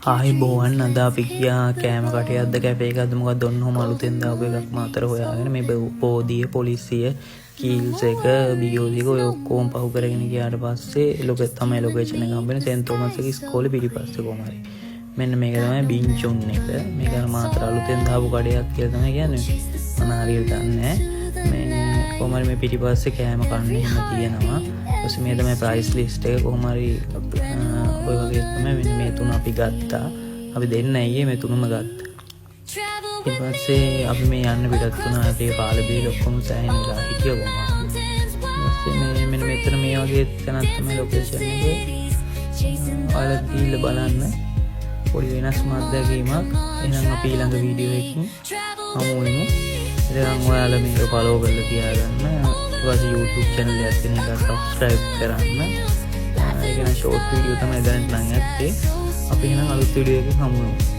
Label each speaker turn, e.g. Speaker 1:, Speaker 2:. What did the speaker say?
Speaker 1: ආයි බෝවන් අද අපි ගියා කෑම කටයක්ද කැෆේ එකක්ද මොකක්ද ඔන්නෝම අලුතෙන් දාපු එකක් මාතර හොයාගෙන මේ පොදිය පොලිසිය කීල්ස් එක BOC එක ඔය ඔක්කොම පහු කරගෙන ගියාට පස්සේ තමයි ලොකේෂන් එක හම්බෙන්නේ සෙන්ට් තෝමස් එකේ ඉස්කෝලේ පිටිපස්සේ කොහමරි මෙන්න මේක තමයි බින්චුන් එක මේක මාතර අලුතෙන් දාපු කඩයක් කියලා තමයි කියන්නේ මම හරියට දන්නේ මේ කොහමරි මේ පිටිපස්සේ කෑම කන්නේ එහෙම තියෙනවා ඊපස්සේ මේ තමයි ප්‍රයිස් ලිස්ට් එක කොහමරි ඔය වගේ තමයි මෙන්න මේ තුන අපි ගත්තා අපි දෙන්න ඇයි මේ තුනම ගත්තා ඊට පස්සේ අපි මේ යන්න පිටත් වුණා අපේ පාල බීල ඔක්කොම සෑහෙන වෙලා හිටියා කොහොමද ඊපස්සේ මේ මෙන්න මෙතන මේ වගේ තැනක් තමයි ලොකේෂන් එක ඔයාලා ගිහිල්ලා බලන්න පොඩි වෙනස්ම අත්දැකීමක් එහෙනම් අපි ඊළඟ වීඩියෝ එකකින් හමු වෙමු ඉතින් ඔයාලා මේක ෆලෝ කරලා තියාගන්න ඊට පස්සේ YouTube channel එකත් තියෙන එක subscribe කරන්න ඒක න ෂෝට් වීඩියෝ තමයි දැන් නම් ඇත්තේ අපි එහෙනම් අලුත් වීඩියෝ එකකින් හමු වෙමු